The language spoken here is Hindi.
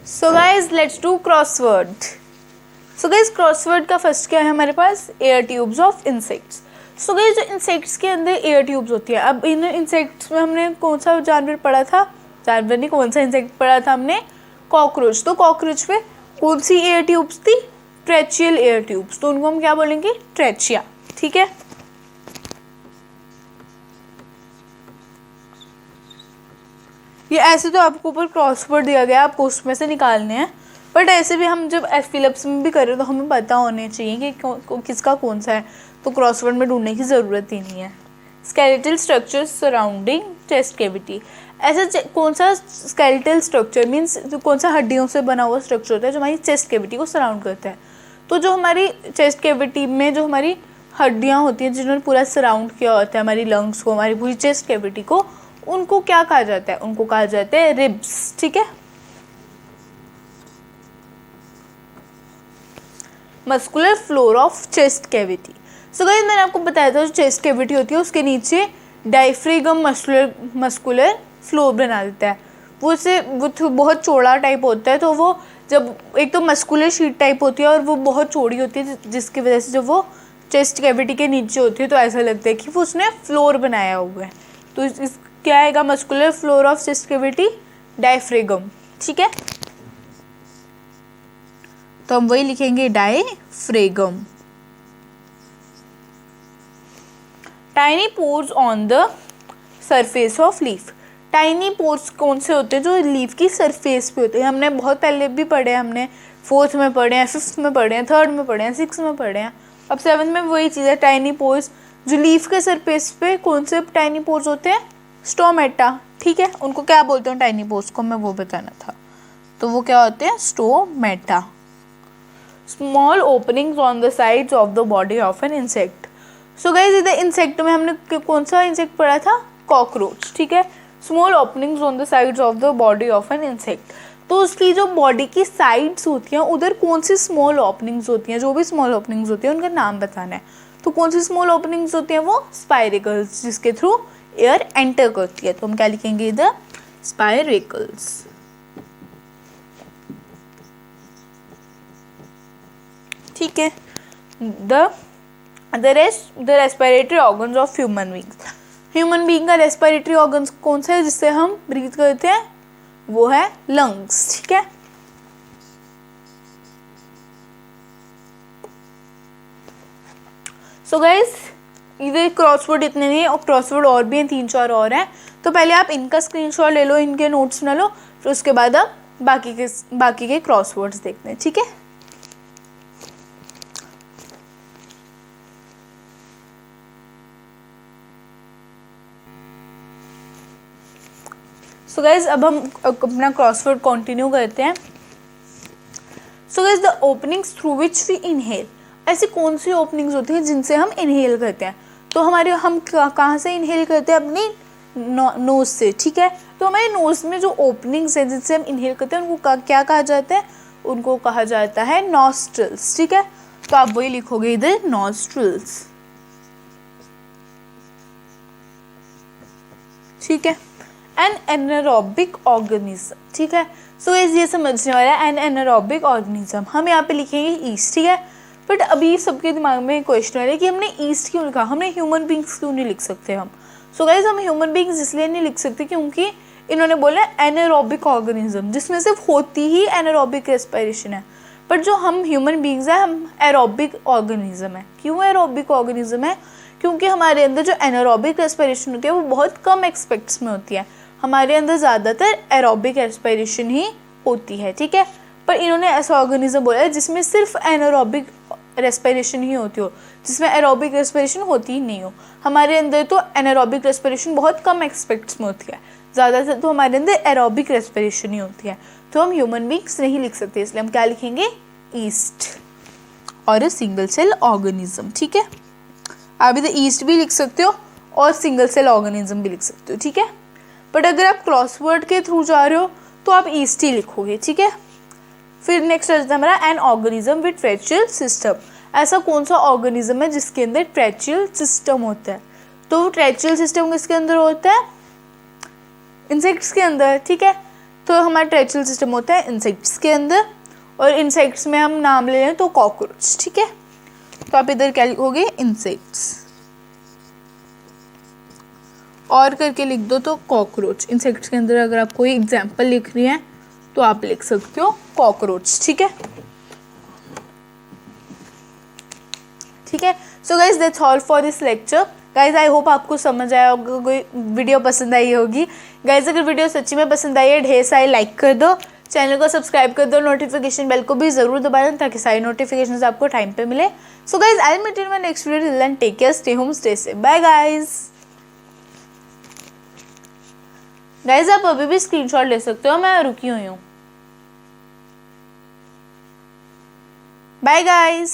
So guys let's do crossword. So guys crossword का फर्स्ट क्या है हमारे पास, air tubes of insects. So guys जो इंसेक्ट्स के अंदर एयर ट्यूब्स होती है, अब इन इंसेक्ट्स में हमने कौन सा जानवर पढ़ा था, जानवर नहीं कौन सा इंसेक्ट पढ़ा था हमने, कॉकरोच। तो कॉकरोच में कौन सी एयर ट्यूब्स थी, ट्रेचियल एयर ट्यूब्स, तो उनको हम क्या बोलेंगे, ट्रेचिया। ठीक है, ये ऐसे तो आपको ऊपर क्रॉसवर्ड दिया गया, आपको उसमें से निकालने हैं, बट ऐसे भी हम जब फिलिप्स में भी करें तो हमें पता होने चाहिए कि किसका कौन सा है, तो क्रॉसवर्ड में ढूंढने की ज़रूरत ही नहीं है। Skeletal structure surrounding chest cavity, ऐसा कौन सा स्केलेटल स्ट्रक्चर मीन्स कौन सा हड्डियों से बना हुआ स्ट्रक्चर होता है जो हमारी चेस्ट कैविटी को सराउंड करता है। तो जो हमारी चेस्ट कैविटी में जो हमारी हड्डियाँ होती हैं जिन्होंने पूरा सराउंड किया होता है हमारी लंग्स को, हमारी पूरी चेस्ट कैविटी को, उनको क्या कहा जाता है, उनको कहा जाता है रिब्स। ठीक है, muscular floor of chest cavity. So guys मैंने आपको बताया था जो चेस्ट कैविटी होती है उसके नीचे डायफ्रागम मस्कुलर फ्लोर बना देता है, वो बहुत चौड़ा टाइप होता है, तो वो जब एक तो मस्कुलर शीट टाइप होती है और वो बहुत चौड़ी होती है जिसकी वजह से जब वो चेस्ट कैविटी के नीचे होती है तो ऐसा लगता है कि वो उसने फ्लोर बनाया हुआ है। तो इस क्या आएगा, muscular floor of chest cavity diaphragm. ठीक है, तो हम वही लिखेंगे diaphragm. Tiny pores on the surface of leaf, tiny pores कौन से होते हैं, जो लीफ की सरफेस पे होते हैं। हमने बहुत पहले भी पढ़े हैं, हमने 4th में पढ़े हैं, 5th में पढ़े हैं, 3rd में पढ़े हैं, 6th में पढ़े हैं, अब 7th में वही चीज़ है। टाइनी पोर्स जो लीफ के सरफेस पे कौन से टाइनी पोर्स होते हैं, स्टोमेटा। ठीक है, उनको क्या बोलते हैं टाइनी पोर्स को, मैं वो बताना था, तो वो क्या होते हैं, stomata. Small openings on the sides of the body of an insect. So guys इधर इंसेक्ट में हमने कौन सा इंसेक्ट पढ़ा था, कॉकरोच। ठीक है, small openings on the sides of the body of an insect, तो उसकी जो बॉडी की साइड्स होती हैं उधर कौन सी स्मॉल ओपनिंग्स होती हैं, जो भी स्मॉल ओपनिंग्स होती हैं उनका नाम बताना है। तो कौन सी स्मॉल ओपनिंग्स होती हैं, वो स्पाइरेकल्स, जिसके थ्रू एयर एंटर करती है, तो हम क्या लिखेंगे इधर, स्पाइरेकल्स। ठीक है, the respiratory organs of human beings, human being का रेस्पिरेटरी ऑर्गन्स कौन सा है जिससे हम ब्रीथ करते हैं, वो है लंग्स। ठीक है, सो गाइस इधर क्रॉसवर्ड इतने नहीं और क्रॉसवर्ड और भी हैं, 3-4 और हैं, तो पहले आप इनका स्क्रीनशॉट ले लो, इनके नोट्स बना लो, फिर उसके बाद आप बाकी के क्रॉसवर्ड्स देखते हैं। ठीक है, सो गाइज अब हम अपना क्रॉसवर्ड कंटिन्यू करते हैं। So guys the openings through which we inhale, ऐसी कौन सी ओपनिंग्स होती हैं जिनसे हम इनहेल करते हैं, तो हम कहाँ से इनहेल करते हैं, अपनी नोज से। ठीक है, तो हमारे नोज में जो ओपनिंग्स हैं जिनसे हम इनहेल करते हैं उनको क्या कहा जाता है, उनको कहा जाता है नॉस्ट्रल्स। ठीक है, तो आप वही लिखोगे इधर, नॉस्ट्रल्स। ठीक है, एन एनारोबिक ऑर्गेनिज्म। ठीक है, सो ये समझने वाला है एन एनारोबिक ऑर्गेनिज्म, हम यहाँ पे लिखेंगे ईस्ट। ठीक है, बट अभी सबके दिमाग में क्वेश्चन आ रहा है कि हमने ईस्ट क्यों लिखा, हमने ह्यूमन बींग्स क्यों नहीं लिख सकते हम। सो गाइज हम ह्यूमन बींग्स इसलिए नहीं लिख सकते क्योंकि इन्होंने बोला एनारोबिक ऑर्गेनिज्म, जिसमें सिर्फ होती ही एनारोबिक रेस्पिरेशन है, बट जो हम ह्यूमन बींग्स हैं हम एरोबिक ऑर्गेनिज्म है। क्यों एरोबिक ऑर्गेनिज्म है, क्योंकि हमारे अंदर जो एनारोबिक रेस्पिरेशन होती है वो बहुत कम एस्पेक्ट्स में होती है, हमारे अंदर ज़्यादातर एरोबिक रेस्पिरेशन ही होती है। ठीक है, पर इन्होंने ऐसा ऑर्गेनिज्म बोला है जिसमें सिर्फ एनारोबिक रेस्पिरेशन ही होती हो, जिसमें एरोबिक रेस्पिरेशन होती ही नहीं हो। हमारे अंदर तो एनारोबिक रेस्पिरेशन बहुत कम एस्पेक्ट्स में होती है, ज़्यादातर तो हमारे अंदर एरोबिक रेस्पिरेशन ही होती है, तो हम ह्यूमन बींग्स नहीं लिख सकते, इसलिए हम क्या लिखेंगे, ईस्ट और सिंगल सेल ऑर्गेनिज्म। ठीक है, आप इधर ईस्ट भी लिख सकते हो और सिंगल सेल ऑर्गेनिज्म भी लिख सकते हो। ठीक है, बट अगर आप क्रॉसवर्ड के थ्रू जा रहे हो तो आप ईस्ट ही लिखोगे। ठीक है, फिर नेक्स्ट है हमारा एन ऑर्गेनिज्म विद ट्रेचियल सिस्टम, ऐसा कौन सा ऑर्गेनिज्म है जिसके अंदर ट्रेचियल सिस्टम होता है, तो ट्रेचियल सिस्टम किसके अंदर होता है, इंसेक्ट्स के अंदर। ठीक है, तो हमारा टेरेस्ट्रियल सिस्टम होता है इंसेक्ट्स के अंदर, और इंसेक्ट्स में हम नाम ले लें तो कॉकरोच, ठीक है। तो आप इधर क्या लिखोगे, इंसेक्ट्स, और करके लिख दो तो कॉकरोच। इंसेक्ट्स के अंदर अगर आप कोई एग्जाम्पल लिख रही हैं तो आप लिख सकते हो कॉकरोच, ठीक है। ठीक है, so guys that's all for this lecture. Guys I hope आपको समझ आया होगा, कोई वीडियो पसंद आई होगी। गाइज अगर वीडियो सच्ची में पसंद आई है, ढेर सारे लाइक कर दो, चैनल को सब्सक्राइब कर दो, नोटिफिकेशन बेल को भी जरूर दबा दें ताकि सारी नोटिफिकेशंस आपको टाइम पे मिले। So guys I will meet in my next video, till then take care, stay home, stay safe, bye guys. Guys आप अभी भी स्क्रीनशॉट ले सकते हो, मैं रुकी हुई हूँ। Bye guys.